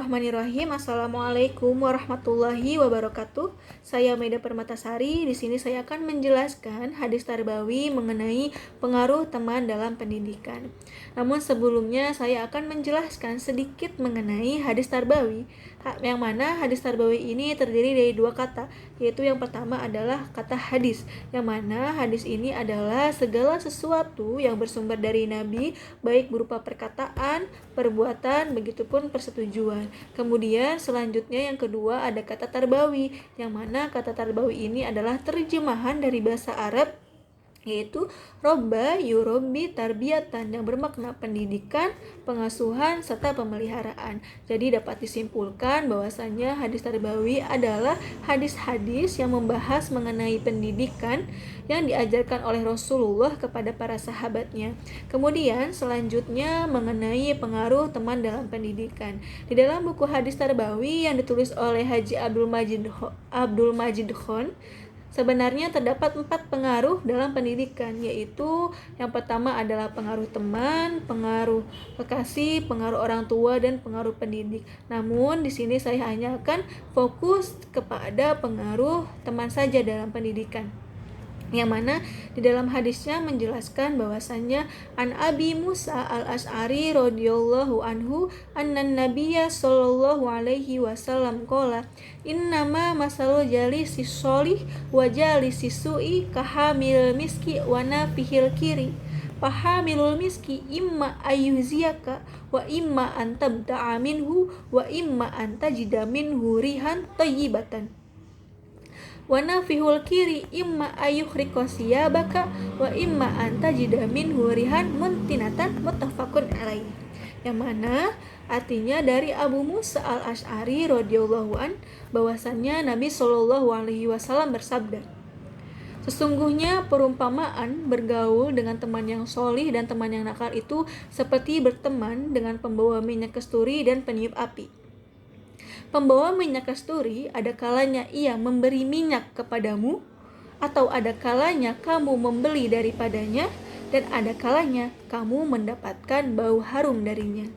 Bismillahirrahmanirrahim. Assalamualaikum warahmatullahi wabarakatuh. Saya Maida Permatasari. Di sini saya akan menjelaskan hadis tarbawi mengenai pengaruh teman dalam pendidikan. Namun sebelumnya saya akan menjelaskan sedikit mengenai hadis tarbawi. Yang mana hadis tarbawi ini terdiri dari dua kata, yaitu yang pertama adalah kata hadis, yang mana hadis ini adalah segala sesuatu yang bersumber dari Nabi, baik berupa perkataan, perbuatan, begitupun persetujuan. Kemudian selanjutnya yang kedua ada kata tarbawi, yang mana kata tarbawi ini adalah terjemahan dari bahasa Arab, yaitu robba yurobbi tarbiyatan, yang bermakna pendidikan, pengasuhan, serta pemeliharaan. Jadi dapat disimpulkan bahwasanya hadis tarbawi adalah hadis-hadis yang membahas mengenai pendidikan yang diajarkan oleh Rasulullah kepada para sahabatnya. Kemudian selanjutnya mengenai pengaruh teman dalam pendidikan. Di dalam buku hadis tarbawi yang ditulis oleh Haji Abdul Majid Khan, sebenarnya terdapat 4 pengaruh dalam pendidikan, yaitu yang pertama adalah pengaruh teman, pengaruh kekasih, pengaruh orang tua, dan pengaruh pendidik. Namun di sini saya hanya akan fokus kepada pengaruh teman saja dalam pendidikan, yang mana di dalam hadisnya menjelaskan bahwasannya an Abi Musa al-Asy'ari radhiyallahu anhu annan nabiyya sallallahu alaihi wasallam qala innama masalul jalisis sholih wa jalisis su'i kahamil miski wa nafihil kiri pahamilul miski imma ayyuziyaka wa imma antabda'a minhu wa imma antajida minhu rihan thayyibatan wa nafihul kiri imma ayuhriko siyabaka wa imma antajida minhu rihan muntinatan muttafaqun alaih. Yang mana artinya dari Abu Musa al-Asy'ari radhiyallahu an bahwasannya Nabi Shallallahu alaihi wasallam bersabda, sesungguhnya perumpamaan bergaul dengan teman yang solih dan teman yang nakal itu seperti berteman dengan pembawa minyak kasturi dan peniup api. Pembawa minyak kasturi ada kalanya ia memberi minyak kepadamu, atau ada kalanya kamu membeli daripadanya, dan ada kalanya kamu mendapatkan bau harum darinya.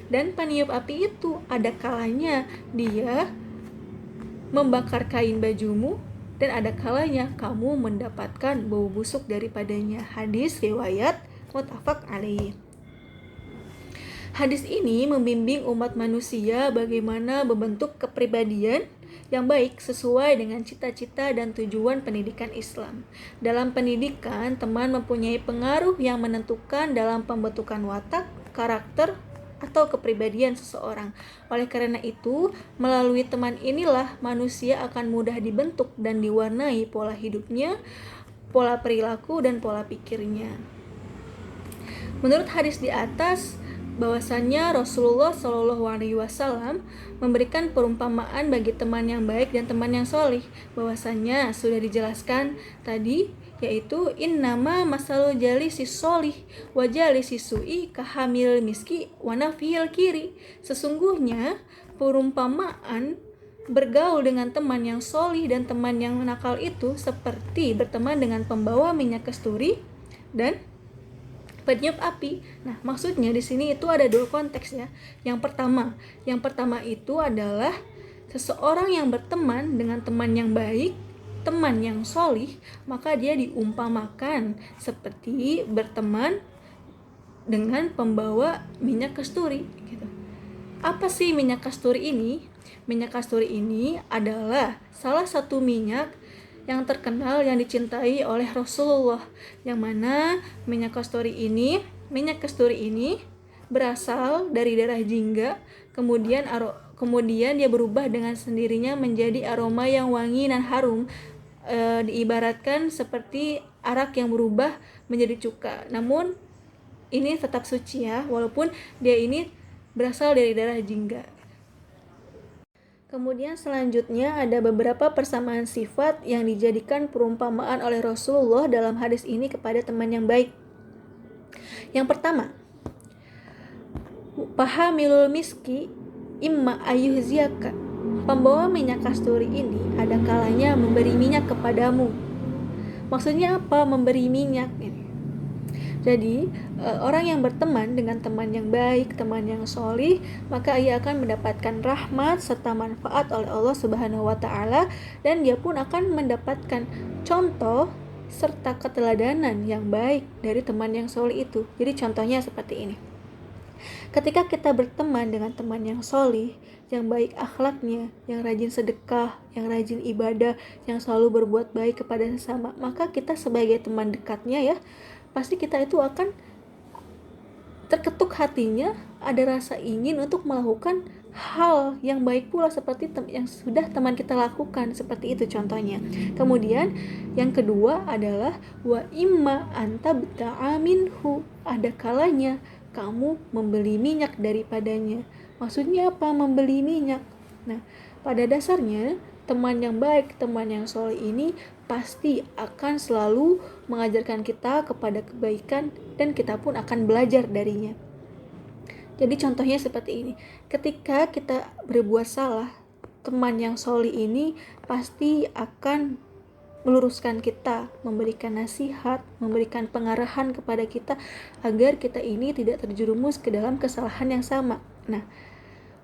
Dan peniup api itu ada kalanya dia membakar kain bajumu, dan ada kalanya kamu mendapatkan bau busuk daripadanya. Hadis riwayat muttafaq alaih. Hadis ini membimbing umat manusia bagaimana membentuk kepribadian yang baik sesuai dengan cita-cita dan tujuan pendidikan Islam. Dalam pendidikan, teman mempunyai pengaruh yang menentukan dalam pembentukan watak, karakter, atau kepribadian seseorang. Oleh karena itu, melalui teman inilah manusia akan mudah dibentuk dan diwarnai pola hidupnya, pola perilaku, dan pola pikirnya. Menurut hadis di atas, bahwasannya Rasulullah Shallallahu alaihi wasallam memberikan perumpamaan bagi teman yang baik dan teman yang solih. Bahwasannya sudah dijelaskan tadi, yaitu innama masalul jalisis solih wa jalisis su'i kahamil miski wa nafihil kiri. Sesungguhnya perumpamaan bergaul dengan teman yang solih dan teman yang nakal itu seperti berteman dengan pembawa minyak kasturi dan peniup api. Nah, maksudnya di sini itu ada dua konteks ya. Yang pertama itu adalah seseorang yang berteman dengan teman yang baik, teman yang solih, maka dia diumpamakan seperti berteman dengan pembawa minyak kasturi gitu. Apa sih minyak kasturi ini? Minyak kasturi ini adalah salah satu minyak yang terkenal yang dicintai oleh Rasulullah, yang mana minyak kasturi ini berasal dari darah jingga, kemudian dia berubah dengan sendirinya menjadi aroma yang wangi dan harum, diibaratkan seperti arak yang berubah menjadi cuka. Namun ini tetap suci ya, walaupun dia ini berasal dari darah jingga. Kemudian selanjutnya ada beberapa persamaan sifat yang dijadikan perumpamaan oleh Rasulullah dalam hadis ini kepada teman yang baik. Yang pertama, pahamilul miski imma ayyuhziyaka. Pembawa minyak kasturi ini ada kalanya memberi minyak kepadamu. Maksudnya apa memberi minyak ini? Jadi orang yang berteman dengan teman yang baik, teman yang solih, maka ia akan mendapatkan rahmat serta manfaat oleh Allah Subhanahu wa Ta'ala, dan dia pun akan mendapatkan contoh serta keteladanan yang baik dari teman yang solih itu. Jadi contohnya seperti ini. Ketika kita berteman dengan teman yang solih, yang baik akhlaknya, yang rajin sedekah, yang rajin ibadah, yang selalu berbuat baik kepada sesama, maka kita sebagai teman dekatnya ya, pasti kita itu akan terketuk hatinya, ada rasa ingin untuk melakukan hal yang baik pula seperti yang sudah teman kita lakukan, seperti itu contohnya. Kemudian yang kedua adalah wa imma anta bta'a minhu, ada kalanya kamu membeli minyak daripadanya. Maksudnya apa membeli minyak? Nah, pada dasarnya teman yang baik, teman yang soleh ini pasti akan selalu mengajarkan kita kepada kebaikan, dan kita pun akan belajar darinya. Jadi contohnya seperti ini. Ketika kita berbuat salah, teman yang soleh ini pasti akan meluruskan kita, memberikan nasihat, memberikan pengarahan kepada kita agar kita ini tidak terjerumus ke dalam kesalahan yang sama. Nah,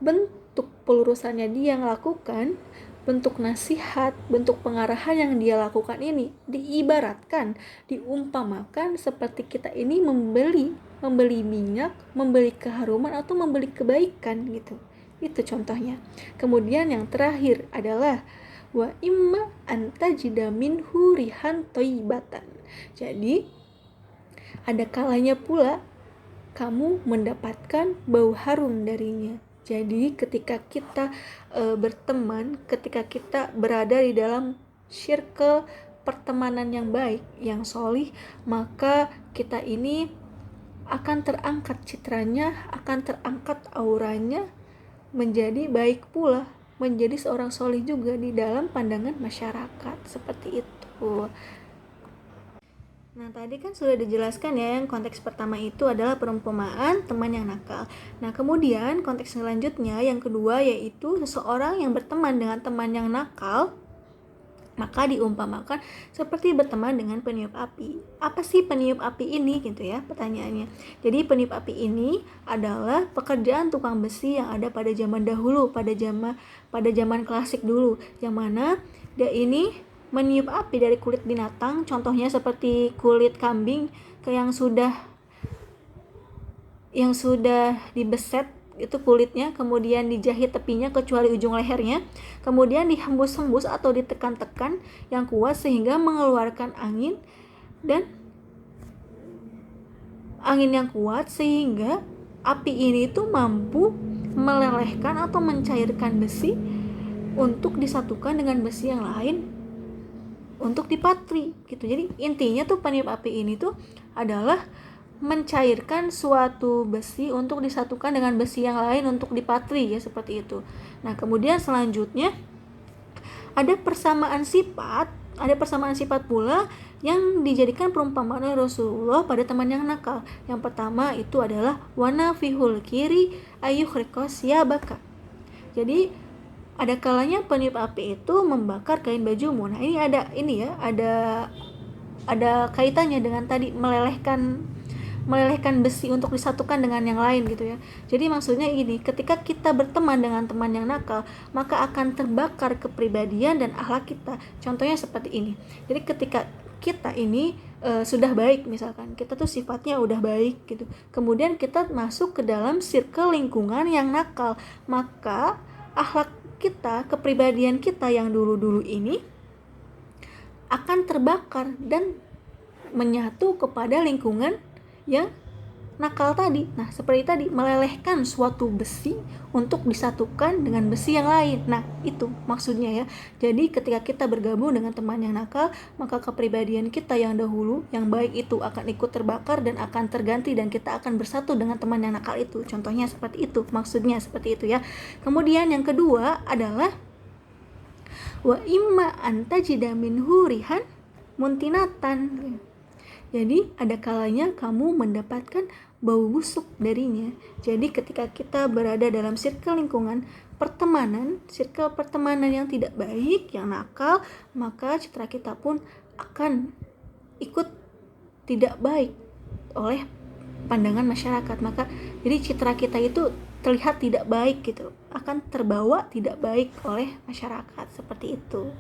bentuk pelurusannya dia yang lakukan, bentuk nasihat, bentuk pengarahan yang dia lakukan ini diibaratkan, diumpamakan seperti kita ini membeli minyak, membeli keharuman atau membeli kebaikan gitu. Itu contohnya. Kemudian yang terakhir adalah wa imma antajida minhu rihan thayyibatan. Jadi ada kalanya pula kamu mendapatkan bau harum darinya. Jadi ketika kita berteman, ketika kita berada di dalam circle pertemanan yang baik, yang solih, maka kita ini akan terangkat citranya, akan terangkat auranya, menjadi baik pula, menjadi seorang solih juga di dalam pandangan masyarakat, seperti itu. Nah, tadi kan sudah dijelaskan ya, yang konteks pertama itu adalah perumpamaan teman yang nakal. Nah, kemudian konteks selanjutnya yang kedua yaitu seseorang yang berteman dengan teman yang nakal, maka diumpamakan seperti berteman dengan peniup api. Apa sih peniup api ini gitu ya pertanyaannya. Jadi peniup api ini adalah pekerjaan tukang besi yang ada pada zaman dahulu, pada zaman klasik dulu, yang mana dia ini meniup api dari kulit binatang, contohnya seperti kulit kambing yang sudah dibeset itu kulitnya, kemudian dijahit tepinya kecuali ujung lehernya, kemudian dihembus-hembus atau ditekan-tekan yang kuat sehingga mengeluarkan angin yang kuat sehingga api ini tuh mampu melelehkan atau mencairkan besi untuk disatukan dengan besi yang lain untuk dipatri gitu. Jadi intinya tuh peniup api ini tuh adalah mencairkan suatu besi untuk disatukan dengan besi yang lain untuk dipatri ya, seperti itu. Nah, kemudian selanjutnya ada persamaan sifat pula yang dijadikan perumpamaan oleh Rasulullah pada teman yang nakal. Yang pertama itu adalah wana fihul kiri ayuhrikos yabaka. Jadi ada kalanya peniup api itu membakar kain bajumu. Nah, ini ada kaitannya dengan tadi melelehkan besi untuk disatukan dengan yang lain gitu ya. Jadi maksudnya ini, ketika kita berteman dengan teman yang nakal, maka akan terbakar kepribadian dan akhlak kita. Contohnya seperti ini. Jadi ketika kita ini sudah baik, misalkan kita tuh sifatnya udah baik gitu, kemudian kita masuk ke dalam circle lingkungan yang nakal, maka akhlak kita, kepribadian kita yang dulu-dulu ini akan terbakar dan menyatu kepada lingkungan yang nakal tadi. Nah, seperti tadi, melelehkan suatu besi untuk disatukan dengan besi yang lain. Nah, itu maksudnya ya. Jadi ketika kita bergabung dengan teman yang nakal, maka kepribadian kita yang dahulu, yang baik itu akan ikut terbakar dan akan terganti, dan kita akan bersatu dengan teman yang nakal itu. Contohnya seperti itu, maksudnya seperti itu ya. Kemudian yang kedua adalah wa imma antajida minhu rihan muntinatan. Jadi ada kalanya kamu mendapatkan bau busuk darinya. Jadi ketika kita berada dalam circle lingkungan circle pertemanan yang tidak baik, yang nakal, maka citra kita pun akan ikut tidak baik, oleh pandangan masyarakat. Maka jadi citra kita itu terlihat tidak baik gitu, akan terbawa tidak baik oleh masyarakat, seperti itu.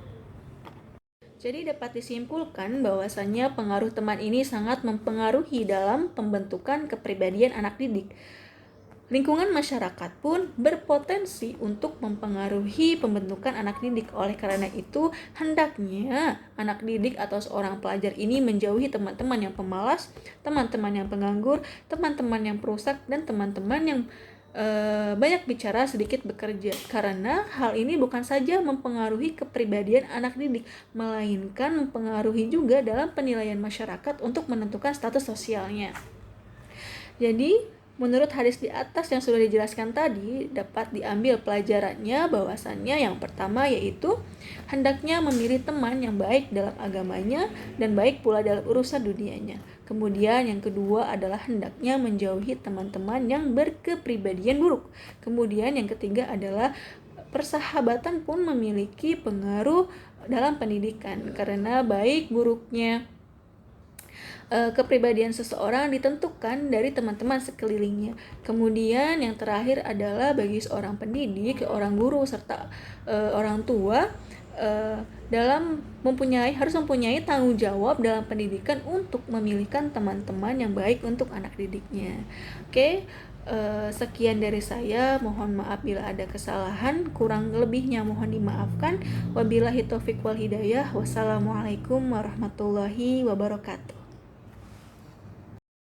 Jadi dapat disimpulkan bahwasannya pengaruh teman ini sangat mempengaruhi dalam pembentukan kepribadian anak didik. Lingkungan masyarakat pun berpotensi untuk mempengaruhi pembentukan anak didik. Oleh karena itu, hendaknya anak didik atau seorang pelajar ini menjauhi teman-teman yang pemalas, teman-teman yang penganggur, teman-teman yang perusak, dan teman-teman yang banyak bicara sedikit bekerja. Karena hal ini bukan saja mempengaruhi kepribadian anak didik, melainkan mempengaruhi juga dalam penilaian masyarakat untuk menentukan status sosialnya. Jadi, menurut hadis di atas yang sudah dijelaskan tadi, dapat diambil pelajarannya bahwasannya yang pertama yaitu hendaknya memilih teman yang baik dalam agamanya dan baik pula dalam urusan dunianya. Kemudian yang kedua adalah hendaknya menjauhi teman-teman yang berkepribadian buruk. Kemudian yang ketiga adalah persahabatan pun memiliki pengaruh dalam pendidikan, karena baik buruknya kepribadian seseorang ditentukan dari teman-teman sekelilingnya. Kemudian yang terakhir adalah bagi seorang pendidik, orang guru serta orang tua dalam harus mempunyai tanggung jawab dalam pendidikan untuk memilihkan teman-teman yang baik untuk anak didiknya. Oke. Sekian dari saya, mohon maaf bila ada kesalahan, kurang lebihnya mohon dimaafkan. Wabillahi taufiq wal hidayah. Wassalamualaikum warahmatullahi wabarakatuh.